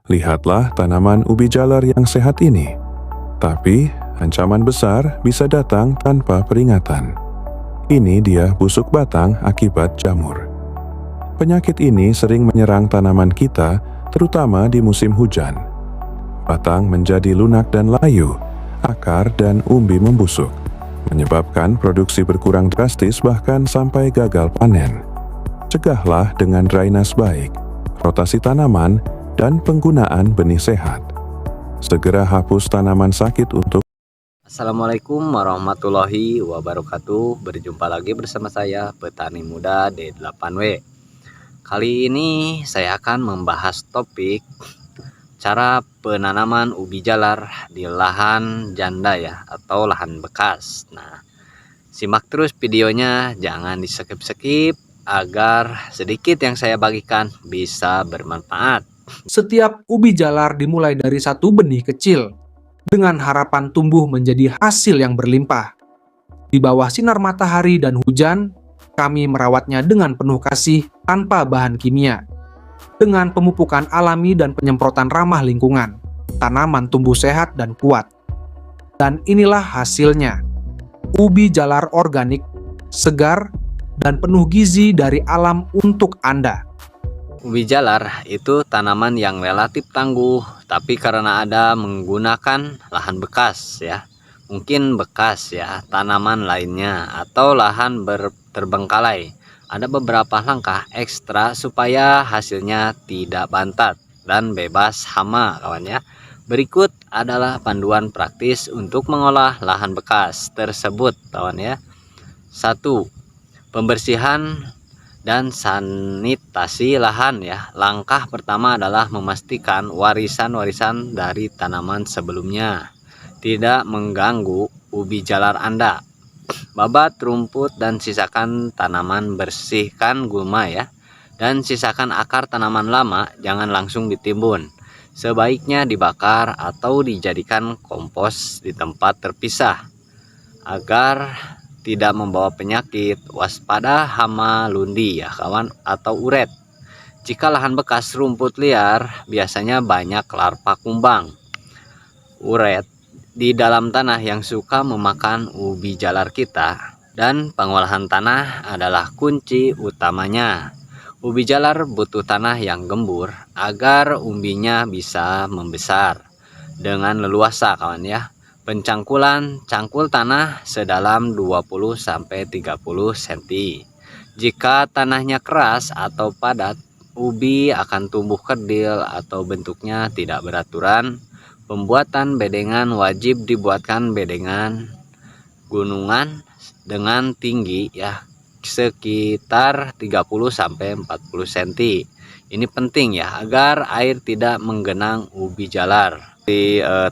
Lihatlah tanaman ubi jalar yang sehat ini. Tapi, ancaman besar bisa datang tanpa peringatan. Ini dia busuk batang akibat jamur. Penyakit ini sering menyerang tanaman kita, terutama di musim hujan. Batang menjadi lunak dan layu, akar dan umbi membusuk, menyebabkan produksi berkurang drastis bahkan sampai gagal panen. Cegahlah dengan drainase baik, rotasi tanaman, dan penggunaan benih sehat. Segera hapus tanaman sakit untuk Assalamualaikum warahmatullahi wabarakatuh. Berjumpa lagi bersama saya Petani Muda D8W. Kali ini saya akan membahas topik cara penanaman ubi jalar di lahan janda ya, atau lahan bekas. Nah, simak terus videonya, jangan di skip-skip agar sedikit yang saya bagikan bisa bermanfaat. Setiap ubi jalar dimulai dari satu benih kecil, dengan harapan tumbuh menjadi hasil yang berlimpah. Di bawah sinar matahari dan hujan, kami merawatnya dengan penuh kasih tanpa bahan kimia. Dengan pemupukan alami dan penyemprotan ramah lingkungan, tanaman tumbuh sehat dan kuat. Dan inilah hasilnya. Ubi jalar organik, segar, dan penuh gizi dari alam untuk Anda. Ubi jalar itu tanaman yang relatif tangguh, tapi karena ada menggunakan lahan bekas ya, mungkin bekas ya, tanaman lainnya atau lahan terbengkalai, ada beberapa langkah ekstra supaya hasilnya tidak bantat dan bebas hama kawan ya. Berikut adalah panduan praktis untuk mengolah lahan bekas tersebut kawan ya. 1. Pembersihan dan sanitasi lahan ya. Langkah pertama adalah memastikan warisan-warisan dari tanaman sebelumnya tidak mengganggu ubi jalar Anda. Babat rumput dan sisakan tanaman, bersihkan gulma ya. Dan sisakan akar tanaman lama, jangan langsung ditimbun. Sebaiknya dibakar atau dijadikan kompos di tempat terpisah agar tidak membawa penyakit. Waspada hama lundi ya kawan, atau uret. Jika lahan bekas rumput liar, biasanya banyak larva kumbang, uret di dalam tanah yang suka memakan ubi jalar kita. Dan pengolahan tanah adalah kunci utamanya. Ubi jalar butuh tanah yang gembur agar umbinya bisa membesar dengan leluasa kawan ya. Pencangkulan, cangkul tanah sedalam 20-30 cm. Jika tanahnya keras atau padat, ubi akan tumbuh kerdil atau bentuknya tidak beraturan. Pembuatan bedengan wajib dibuatkan bedengan gunungan dengan tinggi ya, sekitar 30-40 cm. Ini penting ya, agar air tidak menggenang ubi jalar.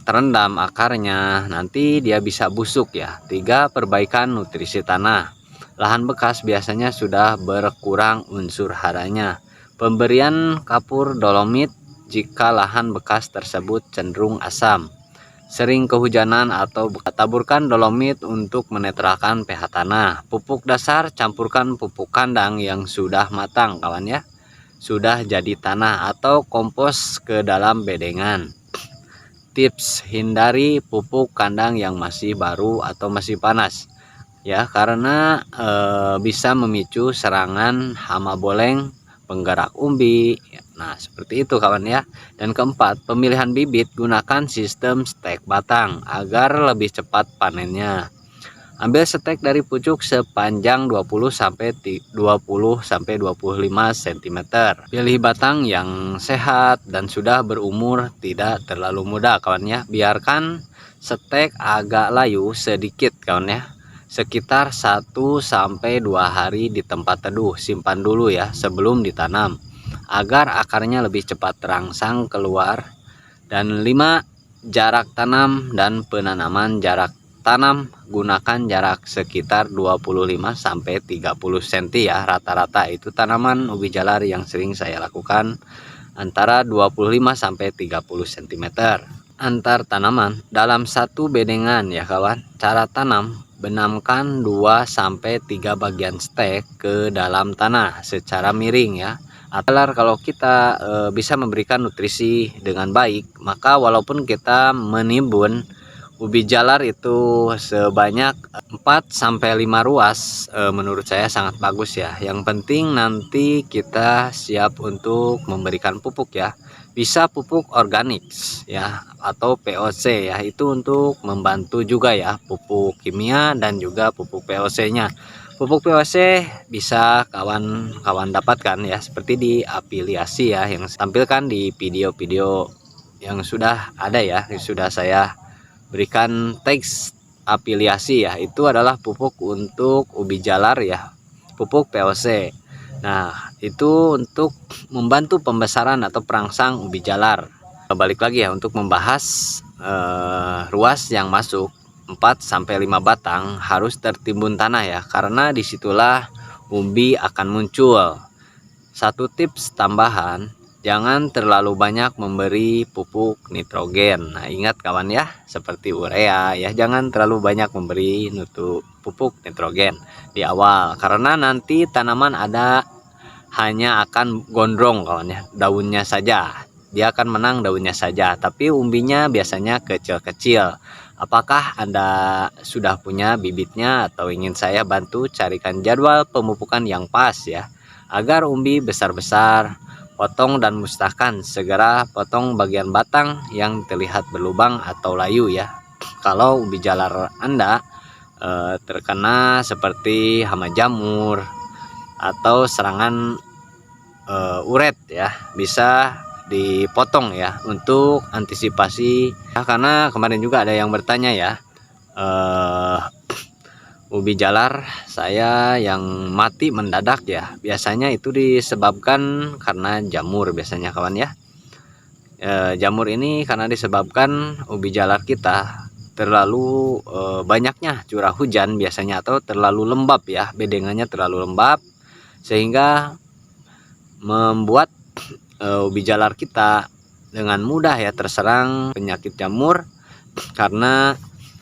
Terendam akarnya, nanti dia bisa busuk ya. 3. Perbaikan nutrisi tanah. Lahan bekas biasanya sudah berkurang unsur haranya. Pemberian kapur dolomit jika lahan bekas tersebut cenderung asam. Sering kehujanan atau taburkan dolomit untuk menetralkan pH tanah. Pupuk dasar, campurkan pupuk kandang yang sudah matang kawan ya, sudah jadi tanah atau kompos ke dalam bedengan. Tips: hindari pupuk kandang yang masih baru atau masih panas ya, karena bisa memicu serangan hama boleng, penggerak umbi. Nah, seperti itu kawan ya. Dan keempat, pemilihan bibit, gunakan sistem stek batang agar lebih cepat panennya. Ambil stek dari pucuk sepanjang 20-25 cm. Pilih batang yang sehat dan sudah berumur, tidak terlalu muda kawan ya. Biarkan stek agak layu sedikit kawan ya, sekitar 1-2 hari di tempat teduh. Simpan dulu ya sebelum ditanam agar akarnya lebih cepat terangsang keluar. Dan 5. Jarak tanam dan penanaman. Jarak tanam, gunakan jarak sekitar 25-30 cm ya, rata-rata itu tanaman ubi jalar yang sering saya lakukan antara 25-30 cm antar tanaman dalam satu bedengan ya kawan. Cara tanam: benamkan 2-3 bagian stek ke dalam tanah secara miring ya, Atau kalau kita bisa memberikan nutrisi dengan baik, maka walaupun kita menimbun ubi jalar itu sebanyak 4 sampai 5 ruas, menurut saya sangat bagus ya. Yang penting nanti kita siap untuk memberikan pupuk ya. Bisa pupuk organik ya atau POC ya. Itu untuk membantu juga ya, pupuk kimia dan juga pupuk POC-nya. Pupuk POC bisa kawan-kawan dapatkan ya seperti di afiliasi ya yang tampilkan di video-video yang sudah ada ya, yang sudah saya berikan teks afiliasi ya. Itu adalah pupuk untuk ubi jalar ya, pupuk POC. Nah, itu untuk membantu pembesaran atau perangsang ubi jalar. Balik lagi ya untuk membahas ruas yang masuk 4 sampai 5 batang harus tertimbun tanah ya, karena disitulah umbi akan muncul. Satu tips tambahan, jangan terlalu banyak memberi pupuk nitrogen. Nah, ingat kawan ya, seperti urea ya, jangan terlalu banyak memberi pupuk nitrogen di awal, karena nanti tanaman hanya akan gondrong kawan ya, daunnya saja. Dia akan menang daunnya saja, tapi umbinya biasanya kecil-kecil. Apakah Anda sudah punya bibitnya atau ingin saya bantu carikan jadwal pemupukan yang pas ya, agar umbi besar-besar? Potong dan musnahkan, segera potong bagian batang yang terlihat berlubang atau layu ya. Kalau ubi jalar Anda terkena seperti hama jamur atau serangan uret ya, bisa dipotong ya untuk antisipasi ya, karena kemarin juga ada yang bertanya ya, ubi jalar saya yang mati mendadak ya, biasanya itu disebabkan karena jamur biasanya kawan ya. Jamur ini karena disebabkan ubi jalar kita terlalu banyaknya curah hujan biasanya, atau terlalu lembab ya, bedengannya terlalu lembab sehingga membuat ubi jalar kita dengan mudah ya terserang penyakit jamur karena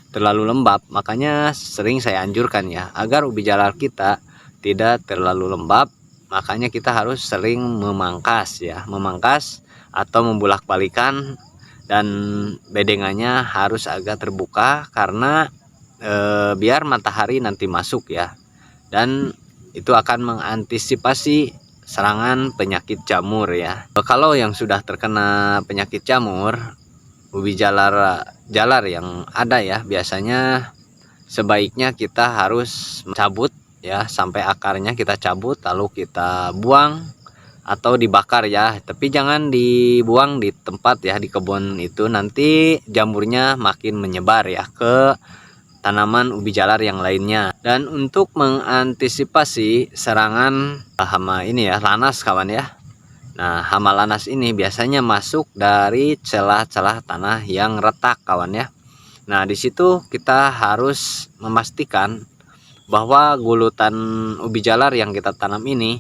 terlalu lembab. Makanya sering saya anjurkan ya, agar ubi jalar kita tidak terlalu lembab, makanya kita harus sering memangkas ya, memangkas atau membulak-balikan, dan bedengannya harus agak terbuka karena biar matahari nanti masuk ya, dan itu akan mengantisipasi serangan penyakit jamur ya. Kalau yang sudah terkena penyakit jamur, ubi jalar yang ada ya, biasanya sebaiknya kita harus cabut ya, sampai akarnya kita cabut lalu kita buang atau dibakar ya, tapi jangan dibuang di tempat ya, di kebun itu nanti jamurnya makin menyebar ya ke tanaman ubi jalar yang lainnya. Dan untuk mengantisipasi serangan hama ini ya, lanas kawan ya. Nah, hama lanas ini biasanya masuk dari celah-celah tanah yang retak kawan ya. Nah, di situ kita harus memastikan bahwa gulutan ubi jalar yang kita tanam ini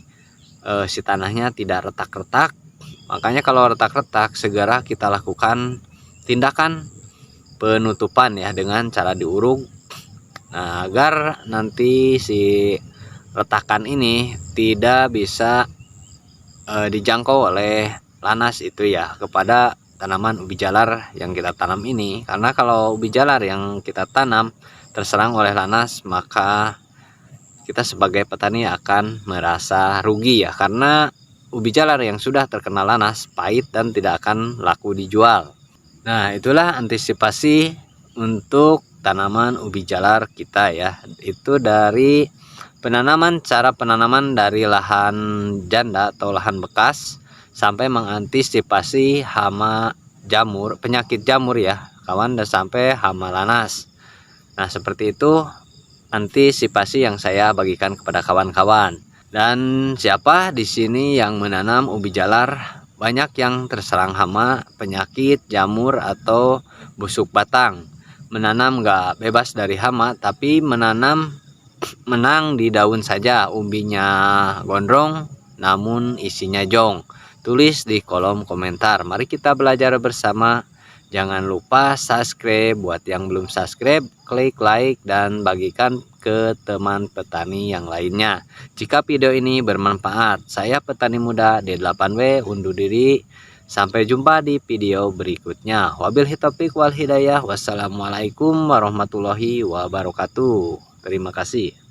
si tanahnya tidak retak-retak. Makanya kalau retak-retak segera kita lakukan tindakan penutupan ya dengan cara diuruk. Nah, agar nanti si retakan ini tidak bisa dijangkau oleh lanas itu ya kepada tanaman ubi jalar yang kita tanam ini. Karena kalau ubi jalar yang kita tanam terserang oleh lanas, maka kita sebagai petani akan merasa rugi ya, karena ubi jalar yang sudah terkena lanas pahit dan tidak akan laku dijual. Nah, itulah antisipasi untuk tanaman ubi jalar kita ya. Itu dari cara penanaman dari lahan janda atau lahan bekas sampai mengantisipasi hama jamur, penyakit jamur ya kawan, dan sampai hama lanas. Nah, seperti itu antisipasi yang saya bagikan kepada kawan-kawan. Dan siapa di sini yang menanam ubi jalar banyak yang terserang hama, penyakit, jamur atau busuk batang. Menanam nggak bebas dari hama, tapi menang di daun saja, umbinya gondrong namun isinya jong. Tulis di kolom komentar. Mari kita belajar bersama. Jangan lupa subscribe, buat yang belum subscribe, klik like dan bagikan ke teman petani yang lainnya. Jika video ini bermanfaat, saya petani muda D8W undur diri. Sampai jumpa di video berikutnya. Wabillahi taufiq wal hidayah. Wassalamualaikum warahmatullahi wabarakatuh. Terima kasih.